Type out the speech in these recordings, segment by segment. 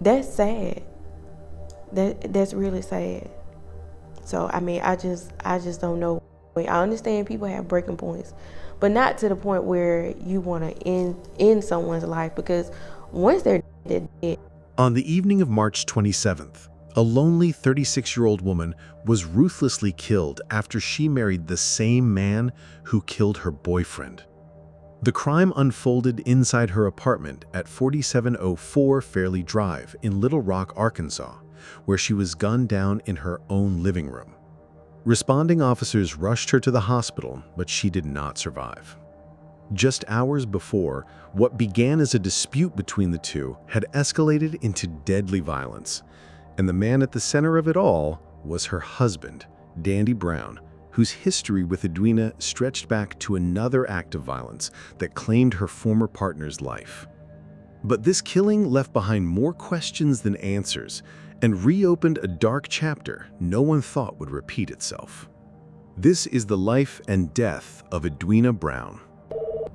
That's sad. That's really sad. So I mean, I just don't know. I understand people have breaking points, but not to the point where you want to end someone's life, because once they're dead. On the evening of March 27th, a lonely 36-year-old woman was ruthlessly killed after she married the same man who killed her boyfriend. The crime unfolded inside her apartment at 4704 Fairley Drive in Little Rock, Arkansas, where she was gunned down in her own living room. Responding officers rushed her to the hospital, but she did not survive. Just hours before, what began as a dispute between the two had escalated into deadly violence, and the man at the center of it all was her husband, Dandy Brown, whose history with Aduina stretched back to another act of violence that claimed her former partner's life. But this killing left behind more questions than answers and reopened a dark chapter no one thought would repeat itself. This is the life and death of Aduina Brown.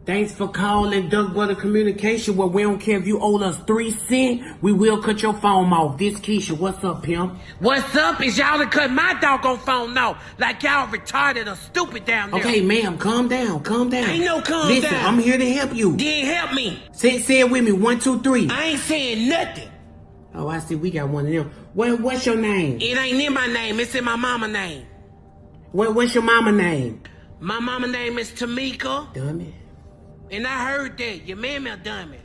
Thanks for calling Duck Butter Communication, where we don't care if you owe us 3 cents, we will cut your phone off. This Keisha, what's up, pimp? What's up is y'all to cut my doggone phone off, like y'all retarded or stupid down there. Okay, ma'am, calm down, calm down. Ain't no calm down. Listen, I'm here to help you. Then help me. Say it with me, 1, 2, 3. I ain't saying nothing. Oh, I see, we got one of them. What's your name? It ain't in my name, it's in my mama name. What's your mama name? My mama name is Tamika. Dummy. And I heard that. Your mammy a dummy.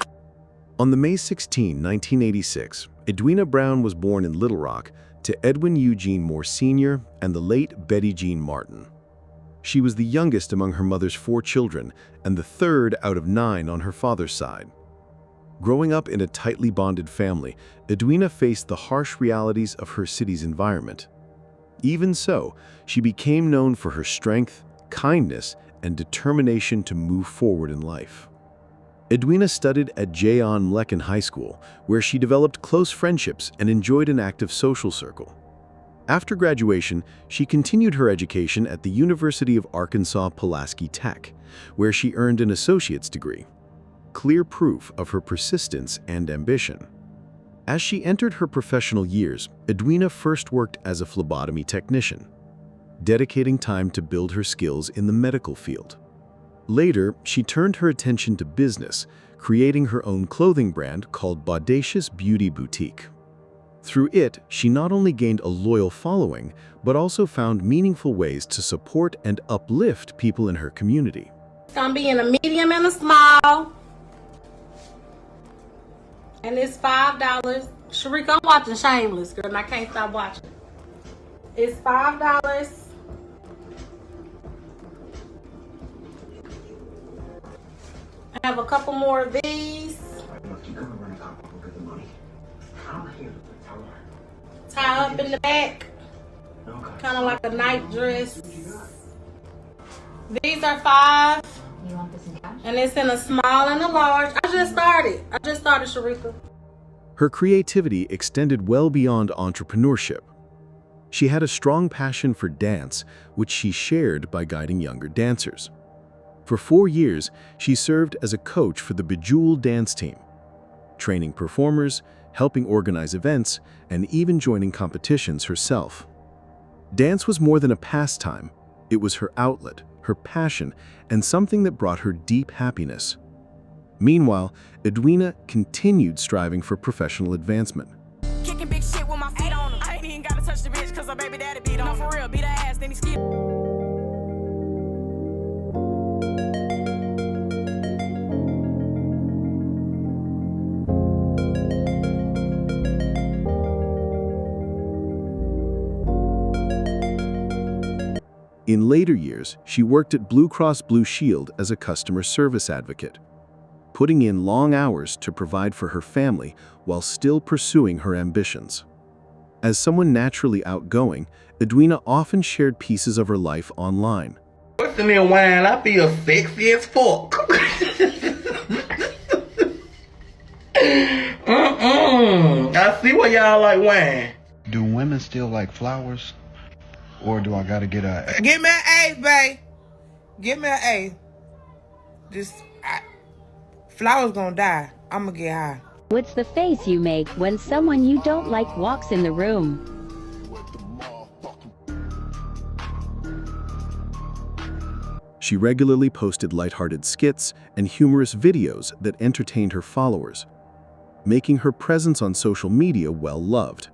On the May 16, 1986, Aduina Brown was born in Little Rock to Edwin Eugene Moore Sr. and the late Betty Jean Martin. She was the youngest among her mother's 4 children and the third out of 9 on her father's side. Growing up in a tightly bonded family, Aduina faced the harsh realities of her city's environment. Even so, she became known for her strength, kindness, and determination to move forward in life. Aduina studied at J.On. Mlecken High School, where she developed close friendships and enjoyed an active social circle. After graduation, she continued her education at the University of Arkansas Pulaski Tech, where she earned an associate's degree. Clear proof of her persistence and ambition. As she entered her professional years, Aduina first worked as a phlebotomy technician, dedicating time to build her skills in the medical field. Later, she turned her attention to business, creating her own clothing brand called Bodacious Beauty Boutique. Through it, she not only gained a loyal following, but also found meaningful ways to support and uplift people in her community. It's gonna be in a medium and a small. And it's $5. Sharika, I'm watching Shameless, girl, and I can't stop watching. It's $5. I have a couple more of these. Tie up in the back. Kind of like a night dress. These are $5. You want this in cash? And it's in a small and a large. I just started, Sharika. Her creativity extended well beyond entrepreneurship. She had a strong passion for dance, which she shared by guiding younger dancers. For 4 years, she served as a coach for the Bejeweled dance team, training performers, helping organize events, and even joining competitions herself. Dance was more than a pastime. It was her outlet, her passion, and something that brought her deep happiness. Meanwhile, Aduina continued striving for professional advancement. Kicking big shit with my feet on 'em. I ain't even gotta touch the bitch cause her baby daddy beat on. No, for real, beat her ass, then he skip. In later years, she worked at Blue Cross Blue Shield as a customer service advocate, putting in long hours to provide for her family while still pursuing her ambitions. As someone naturally outgoing, Aduina often shared pieces of her life online. What's in there wine? I feel sexy as fuck. I see why y'all like wine. Do women still like flowers? Or do I gotta get a... Give me an A, babe. Give me an A. Flowers gonna die. I'm gonna get high. It's the face you make when someone you don't like walks in the room. She regularly posted lighthearted skits and humorous videos that entertained her followers, making her presence on social media well-loved.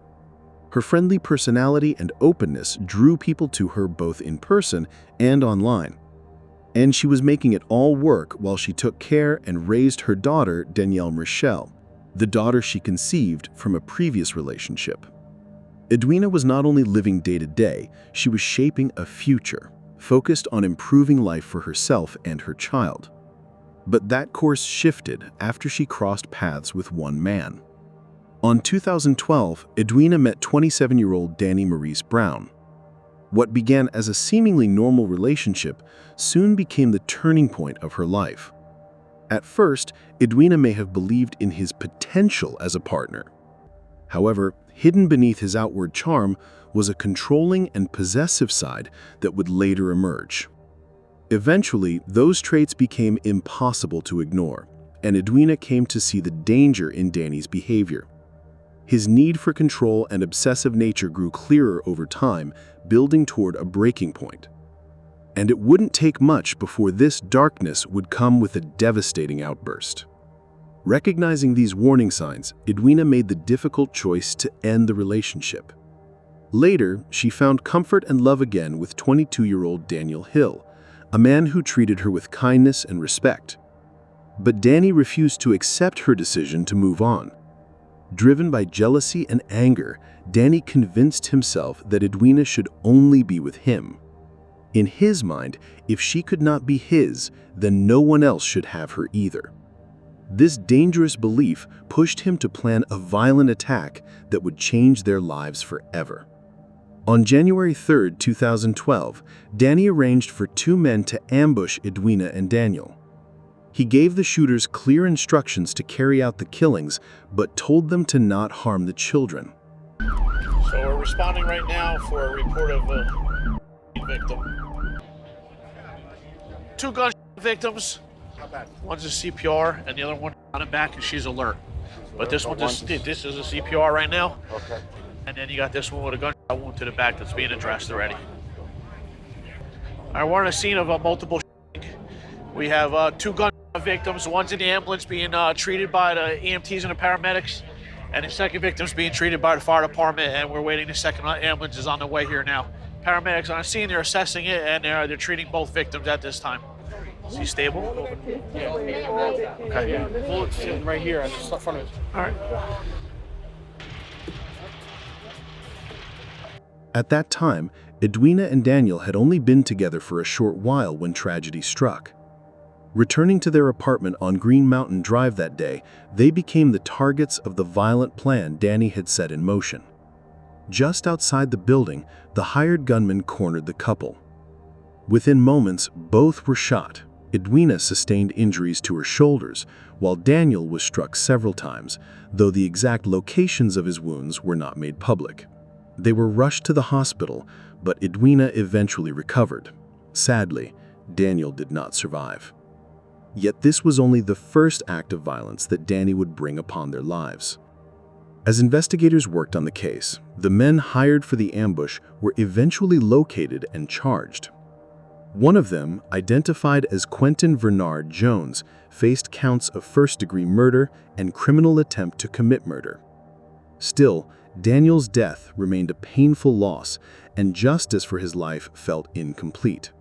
Her friendly personality and openness drew people to her both in person and online. And she was making it all work while she took care and raised her daughter, Danielle Michelle, the daughter she conceived from a previous relationship. Aduina was not only living day to day, she was shaping a future, focused on improving life for herself and her child. But that course shifted after she crossed paths with one man. On 2012, Aduina met 27-year-old Danny Maurice Brown. What began as a seemingly normal relationship soon became the turning point of her life. At first, Aduina may have believed in his potential as a partner. However, hidden beneath his outward charm was a controlling and possessive side that would later emerge. Eventually, those traits became impossible to ignore, and Aduina came to see the danger in Danny's behavior. His need for control and obsessive nature grew clearer over time, building toward a breaking point. And it wouldn't take much before this darkness would come with a devastating outburst. Recognizing these warning signs, Aduina made the difficult choice to end the relationship. Later, she found comfort and love again with 22-year-old Daniel Hill, a man who treated her with kindness and respect. But Danny refused to accept her decision to move on. Driven by jealousy and anger, Danny convinced himself that Aduina should only be with him. In his mind, if she could not be his, then no one else should have her either. This dangerous belief pushed him to plan a violent attack that would change their lives forever. On January 3, 2012, Danny arranged for two men to ambush Aduina and Daniel. He gave the shooters clear instructions to carry out the killings, but told them to not harm the children. So we're responding right now for a report of a victim. Two gunshot victims. One's a CPR and the other one on the back and she's alert. But this one, this is a CPR right now. Okay. And then you got this one with a gunshot wound to the back that's being addressed already. All right, we're on a scene of multiple shooting. We have two gunshot victims. One's in the ambulance being treated by the EMTs and the paramedics. And the second victim's being treated by the fire department, and we're waiting. The second ambulance is on the way here now. Paramedics on scene, they're assessing it, and they're treating both victims at this time. Is he stable? Yeah. Okay. Bullet's sitting right here at the front of it. All right. At that time, Aduina and Daniel had only been together for a short while when tragedy struck. Returning to their apartment on Green Mountain Drive that day, they became the targets of the violent plan Danny had set in motion. Just outside the building, the hired gunman cornered the couple. Within moments, both were shot. Aduina sustained injuries to her shoulders, while Daniel was struck several times, though the exact locations of his wounds were not made public. They were rushed to the hospital, but Aduina eventually recovered. Sadly, Daniel did not survive. Yet this was only the first act of violence that Danny would bring upon their lives. As investigators worked on the case, the men hired for the ambush were eventually located and charged. One of them, identified as Quentin Bernard Jones, faced counts of first-degree murder and criminal attempt to commit murder. Still, Daniel's death remained a painful loss, and justice for his life felt incomplete.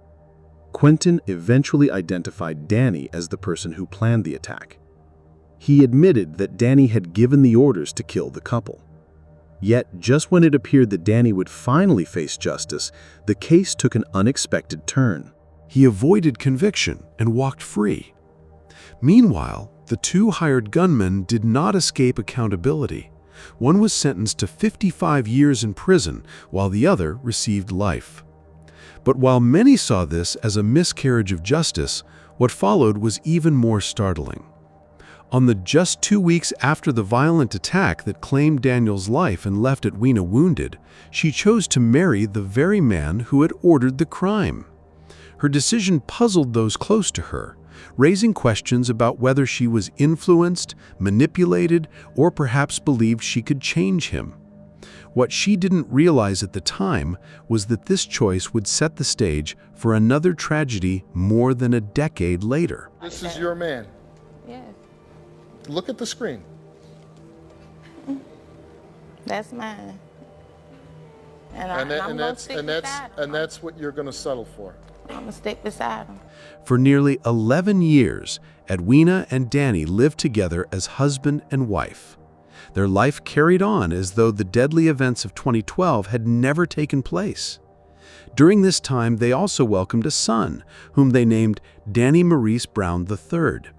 Quentin eventually identified Danny as the person who planned the attack. He admitted that Danny had given the orders to kill the couple. Yet, just when it appeared that Danny would finally face justice, the case took an unexpected turn. He avoided conviction and walked free. Meanwhile, the two hired gunmen did not escape accountability. One was sentenced to 55 years in prison, while the other received life. But while many saw this as a miscarriage of justice, what followed was even more startling. On the just 2 weeks after the violent attack that claimed Daniel's life and left Aduina wounded, she chose to marry the very man who had ordered the crime. Her decision puzzled those close to her, raising questions about whether she was influenced, manipulated, or perhaps believed she could change him. What she didn't realize at the time was that this choice would set the stage for another tragedy more than a decade later. This is your man. Yes, Look at the screen. that's mine. And That's what you're going to settle for. I'm gonna stick beside him. For nearly 11 years, Aduina and Danny lived together as husband and wife. Their life carried on as though the deadly events of 2012 had never taken place. During this time, they also welcomed a son, whom they named Danny Maurice Brown III.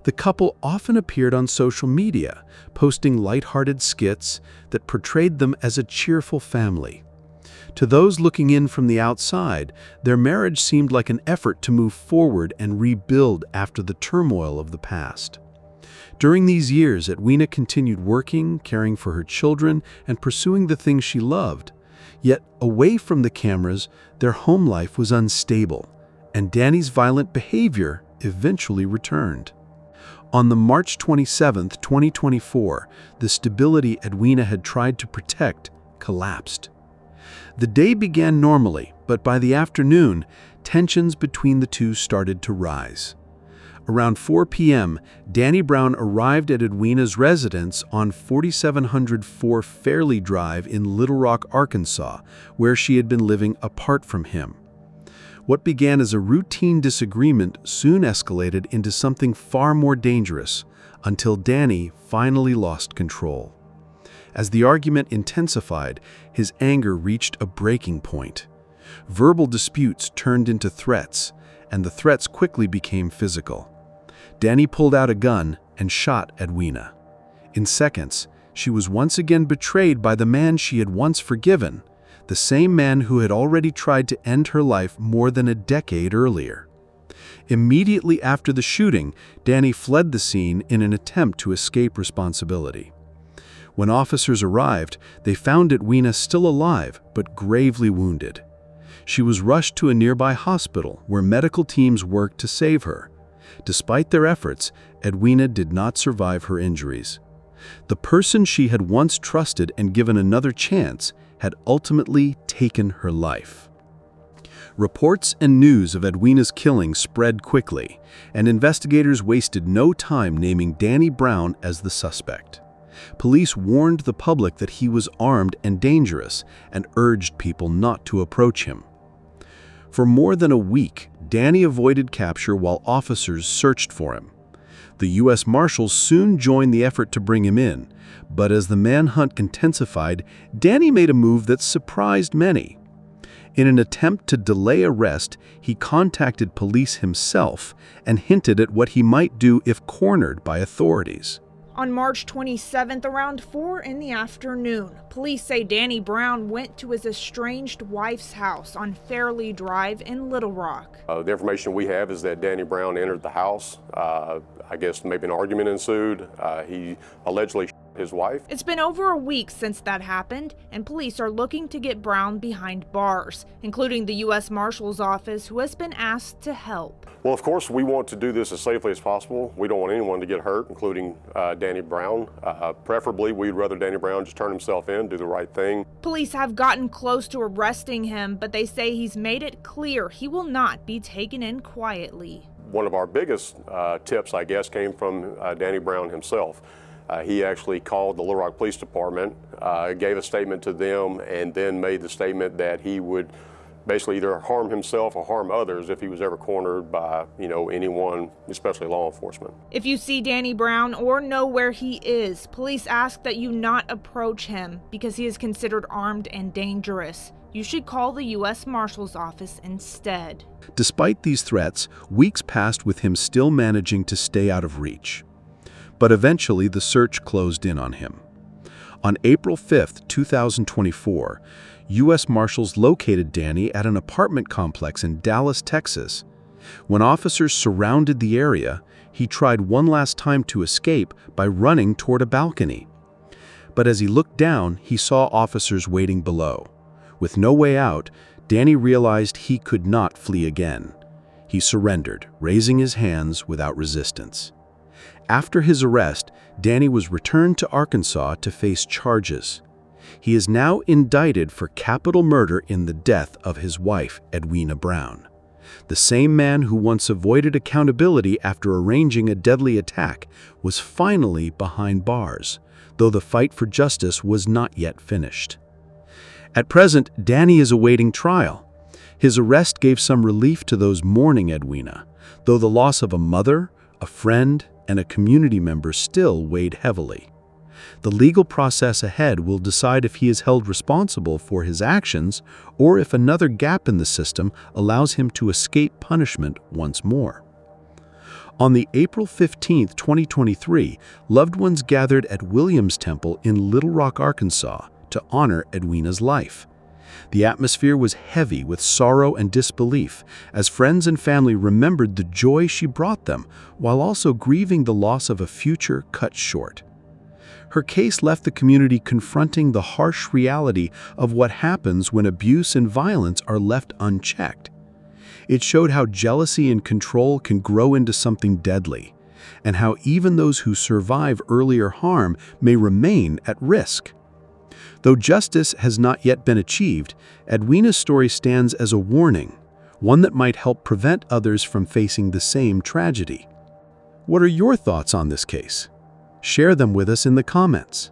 The couple often appeared on social media, posting lighthearted skits that portrayed them as a cheerful family. To those looking in from the outside, their marriage seemed like an effort to move forward and rebuild after the turmoil of the past. During these years, Aduina continued working, caring for her children, and pursuing the things she loved. Yet, away from the cameras, their home life was unstable, and Danny's violent behavior eventually returned. On the March 27, 2024, the stability Aduina had tried to protect collapsed. The day began normally, but by the afternoon, tensions between the two started to rise. Around 4 p.m., Danny Brown arrived at Aduina's residence on 4704 Fairley Drive in Little Rock, Arkansas, where she had been living apart from him. What began as a routine disagreement soon escalated into something far more dangerous, until Danny finally lost control. As the argument intensified, his anger reached a breaking point. Verbal disputes turned into threats, and the threats quickly became physical. Danny pulled out a gun and shot Aduina. In seconds, she was once again betrayed by the man she had once forgiven, the same man who had already tried to end her life more than a decade earlier. Immediately after the shooting, Danny fled the scene in an attempt to escape responsibility. When officers arrived, they found Aduina still alive but gravely wounded. She was rushed to a nearby hospital where medical teams worked to save her. Despite their efforts, Aduina did not survive her injuries. The person she had once trusted and given another chance had ultimately taken her life. Reports and news of Aduina's killing spread quickly, and investigators wasted no time naming Danny Brown as the suspect. Police warned the public that he was armed and dangerous and urged people not to approach him. For more than a week, Danny avoided capture while officers searched for him. The U.S. Marshals soon joined the effort to bring him in, but as the manhunt intensified, Danny made a move that surprised many. In an attempt to delay arrest, he contacted police himself and hinted at what he might do if cornered by authorities. On March 27th, around 4 in the afternoon, police say Danny Brown went to his estranged wife's house on Fairley Drive in Little Rock. The information we have is that Danny Brown entered the house. I guess maybe an argument ensued. He allegedly shot his wife. It's been over a week since that happened, and police are looking to get Brown behind bars, including the U.S. Marshal's office, who has been asked to help. Well, of course, we want to do this as safely as possible. We don't want anyone to get hurt, including Danny Brown. Preferably, we'd rather Danny Brown just turn himself in, do the right thing. Police have gotten close to arresting him, but they say he's made it clear he will not be taken in quietly. One of our biggest tips, I guess, came from Danny Brown himself. He actually called the Little Rock Police Department, gave a statement to them, and then made the statement that he would basically either harm himself or harm others if he was ever cornered by, anyone, especially law enforcement. If you see Danny Brown or know where he is, police ask that you not approach him because he is considered armed and dangerous. You should call the U.S. Marshal's office instead. Despite these threats, weeks passed with him still managing to stay out of reach. But eventually the search closed in on him. On April 5, 2024, U.S. Marshals located Danny at an apartment complex in Dallas, Texas. When officers surrounded the area, he tried one last time to escape by running toward a balcony. But as he looked down, he saw officers waiting below. With no way out, Danny realized he could not flee again. he surrendered, raising his hands without resistance. After his arrest, Danny was returned to Arkansas to face charges. He is now indicted for capital murder in the death of his wife, Aduina Brown. The same man who once avoided accountability after arranging a deadly attack was finally behind bars, though the fight for justice was not yet finished. At present, Danny is awaiting trial. His arrest gave some relief to those mourning Aduina, though the loss of a mother, a friend, and a community member still weighed heavily. The legal process ahead will decide if he is held responsible for his actions or if another gap in the system allows him to escape punishment once more. On the April 15, 2023, loved ones gathered at Williams Temple in Little Rock, Arkansas, to honor Aduina's life. The atmosphere was heavy with sorrow and disbelief as friends and family remembered the joy she brought them while also grieving the loss of a future cut short. Her case left the community confronting the harsh reality of what happens when abuse and violence are left unchecked. It showed how jealousy and control can grow into something deadly, and how even those who survive earlier harm may remain at risk. Though justice has not yet been achieved, Aduina's story stands as a warning, one that might help prevent others from facing the same tragedy. What are your thoughts on this case? Share them with us in the comments.